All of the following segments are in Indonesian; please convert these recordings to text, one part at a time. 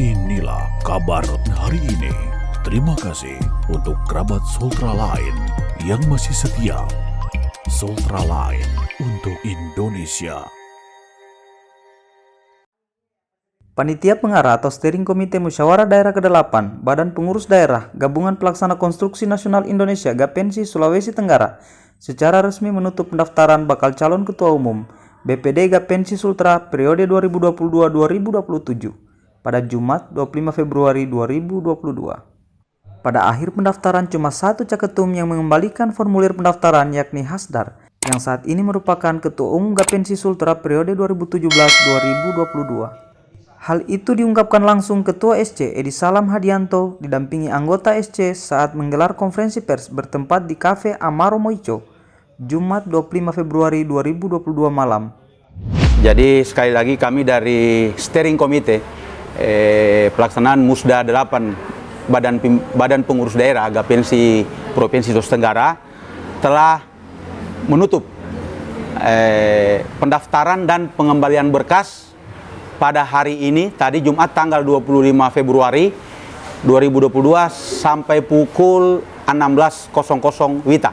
Inilah kabar hari ini. Terima kasih untuk kerabat Sultra lain yang masih setia. Sultra lain untuk Indonesia. Panitia Pengarah atau Steering Komite Musyawarah Daerah ke-8 Badan Pengurus Daerah Gabungan Pelaksana Konstruksi Nasional Indonesia Gapensi Sulawesi Tenggara secara resmi menutup pendaftaran bakal calon Ketua Umum BPD Gapensi Sultra periode 2022-2027 pada Jumat 25 Februari 2022. Pada akhir pendaftaran cuma satu caketum yang mengembalikan formulir pendaftaran yakni Hasdar yang saat ini merupakan Ketua Umum Gapensi Sultra periode 2017-2022. Hal itu diungkapkan langsung Ketua SC Edi Salam Hadianto didampingi anggota SC saat menggelar konferensi pers bertempat di Cafe Amaro Moico, Jumat 25 Februari 2022 malam. Jadi sekali lagi kami dari Steering Komite pelaksanaan Musda 8 Badan Pengurus Daerah Gapensi Provinsi Sulawesi Tenggara telah menutup pendaftaran dan pengembalian berkas pada hari ini, tadi Jumat tanggal 25 Februari 2022 sampai pukul 16.00 WITA.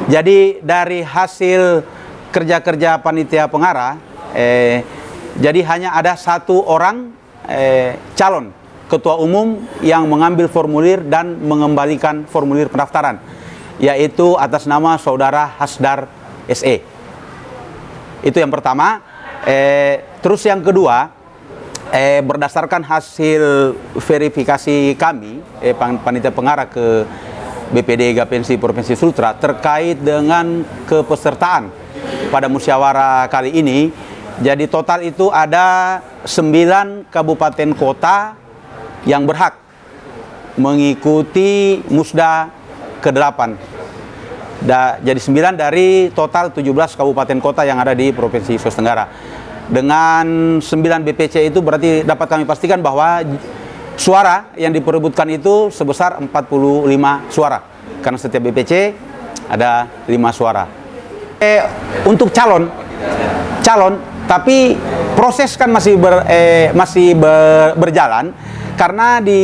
Jadi dari hasil kerja-kerja panitia pengarah, jadi hanya ada satu orang calon ketua umum yang mengambil formulir dan mengembalikan formulir pendaftaran, yaitu atas nama Saudara Hasdar SE. Itu yang pertama. Terus yang kedua, berdasarkan hasil verifikasi kami, panitia pengarah ke BPD Gapensi Provinsi Sultra terkait dengan kepesertaan pada musyawarah kali ini, jadi total itu ada 9 kabupaten kota yang berhak mengikuti Musda ke-8. Jadi 9 dari total 17 kabupaten kota yang ada di Provinsi Sulawesi Tenggara. Dengan 9 BPC itu berarti dapat kami pastikan bahwa suara yang diperebutkan itu sebesar 45 suara. Karena setiap BPC ada 5 suara. Untuk calon, tapi proses kan masih berjalan karena di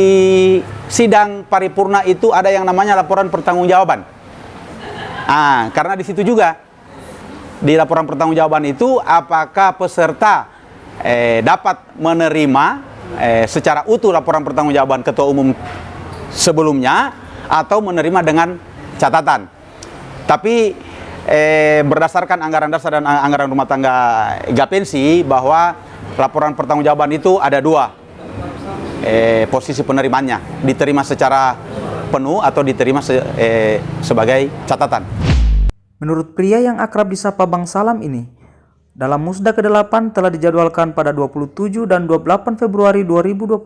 sidang paripurna itu ada yang namanya laporan pertanggungjawaban. Karena di situ juga di laporan pertanggungjawaban itu apakah peserta dapat menerima secara utuh laporan pertanggungjawaban ketua umum sebelumnya atau menerima dengan catatan. Tapi berdasarkan anggaran dasar dan anggaran rumah tangga Gapensi bahwa laporan pertanggungjawaban itu ada 2 posisi penerimanya, diterima secara penuh atau diterima sebagai catatan. Menurut pria yang akrab disapa Bang Salam ini, dalam Musda ke-8 telah dijadwalkan pada 27 dan 28 Februari 2022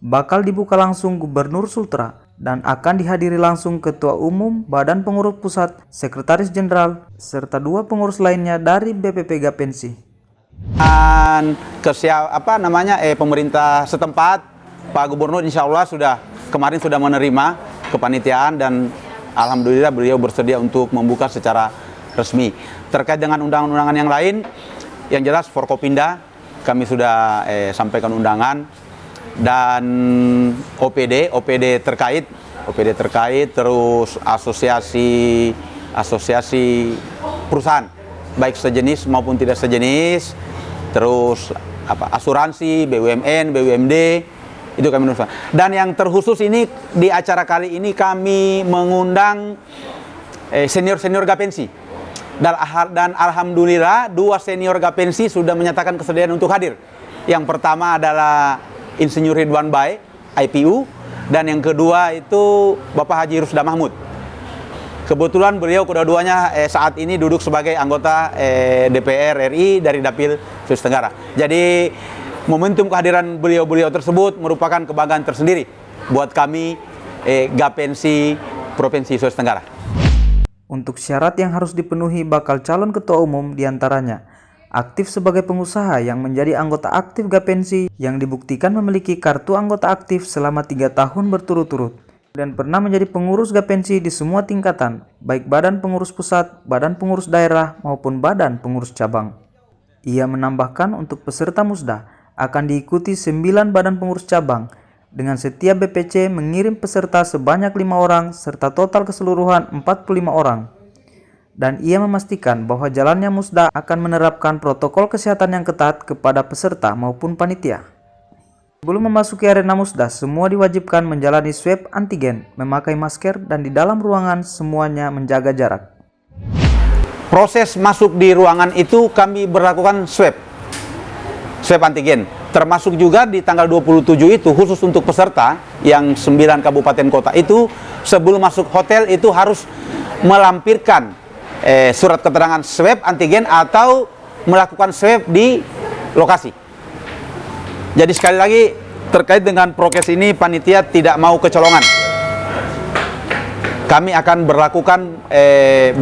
bakal dibuka langsung Gubernur Sultra dan akan dihadiri langsung Ketua Umum Badan Pengurus Pusat, Sekretaris Jenderal, serta 2 pengurus lainnya dari BPP Gapensi. Dan pemerintah setempat, Pak Gubernur insya Allah kemarin sudah menerima kepanitiaan dan alhamdulillah beliau bersedia untuk membuka secara resmi. Terkait dengan undangan-undangan yang lain, yang jelas Forkopinda kami sudah sampaikan undangan, dan OPD terkait terus asosiasi perusahaan baik sejenis maupun tidak sejenis, terus asuransi, BUMN, BUMD, itu kami menurut. Dan yang terkhusus ini di acara kali ini kami mengundang senior Gapensi. Dan alhamdulillah 2 senior Gapensi sudah menyatakan kesediaan untuk hadir. Yang pertama adalah Insinyur Ridwan Bae, IPU, dan yang kedua itu Bapak Haji Rusda Mahmud. Kebetulan beliau kedua-duanya saat ini duduk sebagai anggota DPR RI dari Dapil Sulawesi Tenggara. Jadi momentum kehadiran beliau-beliau tersebut merupakan kebanggaan tersendiri buat kami Gapensi Provinsi Sulawesi Tenggara. Untuk syarat yang harus dipenuhi bakal calon ketua umum diantaranya aktif sebagai pengusaha yang menjadi anggota aktif Gapensi yang dibuktikan memiliki kartu anggota aktif selama 3 tahun berturut-turut dan pernah menjadi pengurus Gapensi di semua tingkatan, baik badan pengurus pusat, badan pengurus daerah maupun badan pengurus cabang. Ia menambahkan untuk peserta Musda akan diikuti 9 badan pengurus cabang, dengan setiap BPC mengirim peserta sebanyak 5 orang serta total keseluruhan 45 orang. Dan ia memastikan bahwa jalannya musda akan menerapkan protokol kesehatan yang ketat kepada peserta maupun panitia. Sebelum memasuki arena musda, semua diwajibkan menjalani swab antigen, memakai masker, dan di dalam ruangan semuanya menjaga jarak. Proses masuk di ruangan itu kami berlakukan swab antigen. Termasuk juga di tanggal 27 itu khusus untuk peserta yang 9 kabupaten kota itu sebelum masuk hotel itu harus melampirkan surat keterangan swab antigen atau melakukan swab di lokasi. Jadi sekali lagi terkait dengan prokes ini panitia tidak mau kecolongan. Kami akan berlakukan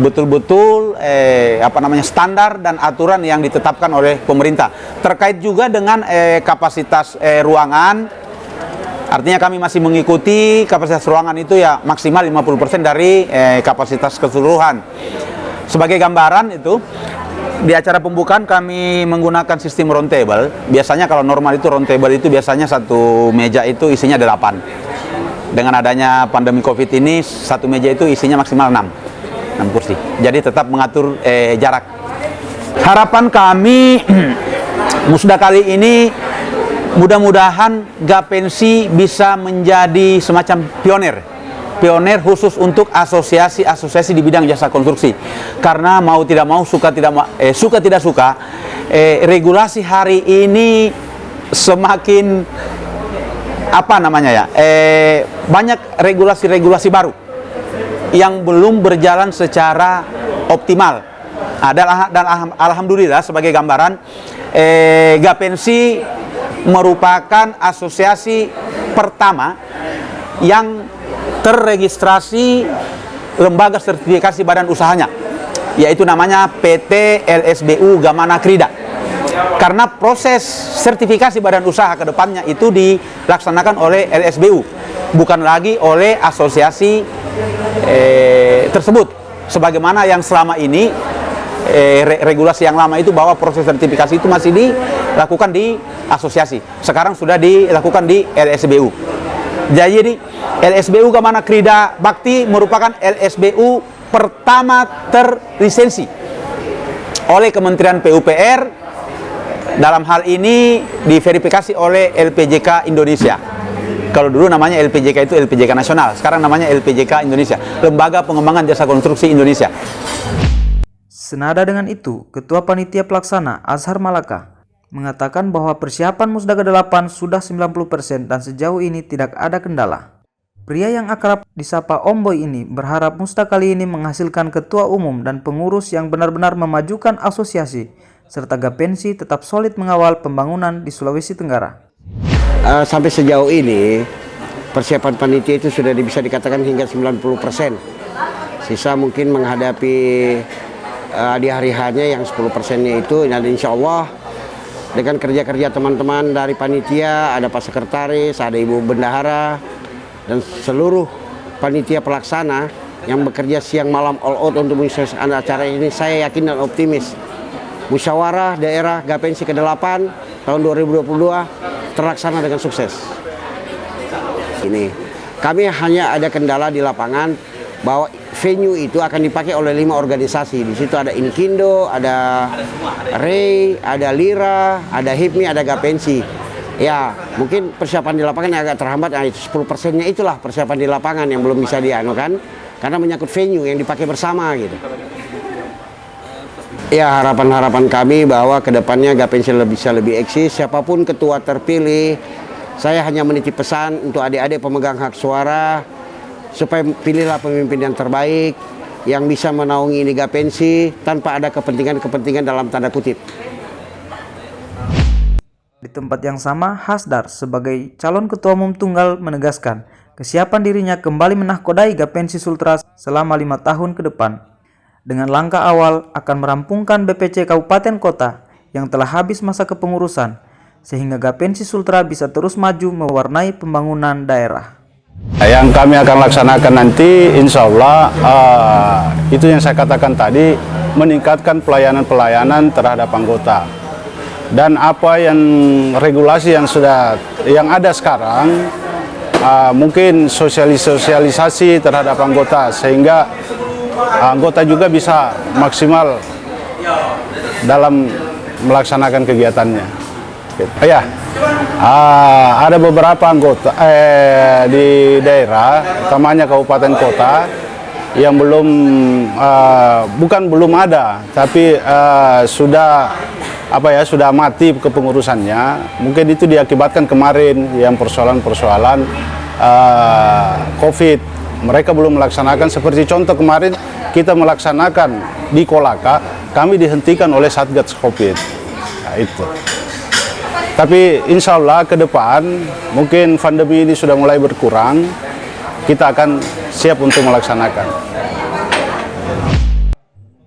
betul-betul standar dan aturan yang ditetapkan oleh pemerintah. Terkait juga dengan kapasitas ruangan, artinya kami masih mengikuti kapasitas ruangan itu ya maksimal 50% dari kapasitas keseluruhan. Sebagai gambaran itu, di acara pembukaan kami menggunakan sistem round table. Biasanya kalau normal itu round table itu biasanya satu meja itu isinya 8. Dengan adanya pandemi COVID ini, satu meja itu isinya maksimal 6 kursi. Jadi tetap mengatur jarak. Harapan kami musda kali ini mudah-mudahan Gapensi bisa menjadi semacam pioner khusus untuk asosiasi di bidang jasa konstruksi. Karena mau tidak mau, suka tidak suka, regulasi hari ini semakin banyak regulasi baru yang belum berjalan secara optimal. Dan alhamdulillah sebagai gambaran, Gapensi merupakan asosiasi pertama yang terregistrasi lembaga sertifikasi badan usahanya, yaitu namanya PT LSBU Gamana Krida. Karena proses sertifikasi badan usaha ke depannya itu dilaksanakan oleh LSBU, bukan lagi oleh asosiasi tersebut. Sebagaimana yang selama ini regulasi yang lama itu bahwa proses sertifikasi itu masih dilakukan di asosiasi. Sekarang sudah dilakukan di LSBU. Jadi LSBU Gamana Krida Bakti merupakan LSBU pertama terlisensi oleh Kementerian PUPR. Dalam hal ini diverifikasi oleh LPJK Indonesia. Kalau dulu namanya LPJK itu LPJK Nasional, sekarang namanya LPJK Indonesia, Lembaga Pengembangan Jasa Konstruksi Indonesia. Senada dengan itu, Ketua Panitia Pelaksana Azhar Malaka mengatakan bahwa persiapan Musda ke-8 sudah 90% dan sejauh ini tidak ada kendala. Pria yang akrab disapa Om Boy ini berharap Musda kali ini menghasilkan ketua umum dan pengurus yang benar-benar memajukan asosiasi, serta Gapensi tetap solid mengawal pembangunan di Sulawesi Tenggara. Sampai sejauh ini persiapan panitia itu sudah bisa dikatakan hingga 90%. Sisa mungkin menghadapi di hari hanya yang 10%-nya itu, dan insya Allah dengan kerja-kerja teman-teman dari panitia, ada Pak Sekretaris, ada Ibu Bendahara, dan seluruh panitia pelaksana yang bekerja siang malam all out untuk menyukseskan acara ini, saya yakin dan optimis musyawarah daerah Gapensi ke-8 tahun 2022 terlaksana dengan sukses. Ini kami hanya ada kendala di lapangan bahwa venue itu akan dipakai oleh 5 organisasi. Di situ ada Inkindo, ada Ray, ada Lira, ada HIPMI, ada Gapensi. Ya, mungkin persiapan di lapangan agak terhambat. 10%-nya itulah persiapan di lapangan yang belum bisa dianukan karena menyangkut venue yang dipakai bersama gitu. Ya, harapan-harapan kami bahwa kedepannya Gapensi bisa lebih eksis. Siapapun ketua terpilih, saya hanya menitip pesan untuk adik-adik pemegang hak suara supaya pilihlah pemimpin yang terbaik yang bisa menaungi ini Gapensi tanpa ada kepentingan-kepentingan dalam tanda kutip. Di tempat yang sama, Hasdar sebagai calon ketua umum tunggal menegaskan kesiapan dirinya kembali menahkodai Gapensi Sultra selama 5 tahun ke depan. Dengan langkah awal akan merampungkan BPC Kabupaten Kota yang telah habis masa kepengurusan, sehingga Gapensi Sultra bisa terus maju mewarnai pembangunan daerah. Yang kami akan laksanakan nanti insya Allah itu yang saya katakan tadi, meningkatkan pelayanan-pelayanan terhadap anggota. Dan apa yang regulasi yang ada sekarang, mungkin sosialisasi terhadap anggota sehingga anggota juga bisa maksimal dalam melaksanakan kegiatannya. Ya, ada beberapa anggota di daerah, utamanya kabupaten kota, yang belum ada, tapi sudah mati kepengurusannya. Mungkin itu diakibatkan kemarin yang persoalan COVID. Mereka belum melaksanakan, seperti contoh kemarin kita melaksanakan di Kolaka, kami dihentikan oleh Satgas COVID. Nah, itu. Tapi insya Allah ke depan, mungkin pandemi ini sudah mulai berkurang, kita akan siap untuk melaksanakan.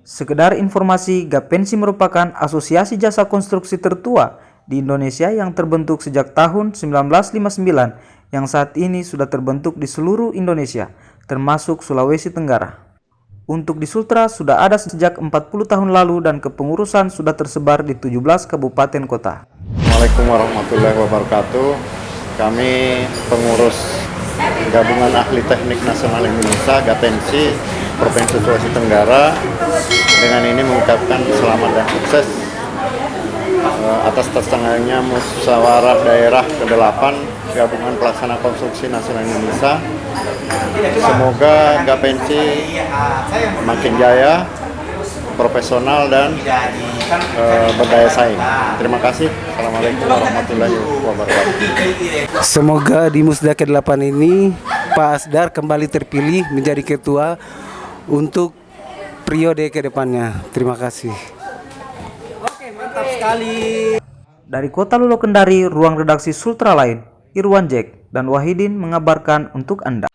Sekedar informasi, Gapensi merupakan asosiasi jasa konstruksi tertua di Indonesia yang terbentuk sejak tahun 1959, yang saat ini sudah terbentuk di seluruh Indonesia, termasuk Sulawesi Tenggara. Untuk di Sultra sudah ada sejak 40 tahun lalu dan kepengurusan sudah tersebar di 17 kabupaten kota. Assalamualaikum warahmatullahi wabarakatuh. Kami pengurus Gabungan Ahli Teknik Nasional Indonesia Gapensi Provinsi Sulawesi Tenggara dengan ini mengucapkan selamat dan sukses atas terselenggaranya musyawarah daerah ke-8 Gabungan Pelaksana Konstruksi Nasional Indonesia. Semoga Gapensi makin jaya, profesional dan berdaya saing. Terima kasih. Assalamualaikum warahmatullahi wabarakatuh. Semoga di Musda ke-8 ini Pak Asdar kembali terpilih menjadi ketua untuk periode ke depannya. Terima kasih. Oke, mantap sekali. Dari Kota Lulo Kendari, ruang redaksi Sultra Line, Irwan Jack dan Wahidin mengabarkan untuk Anda.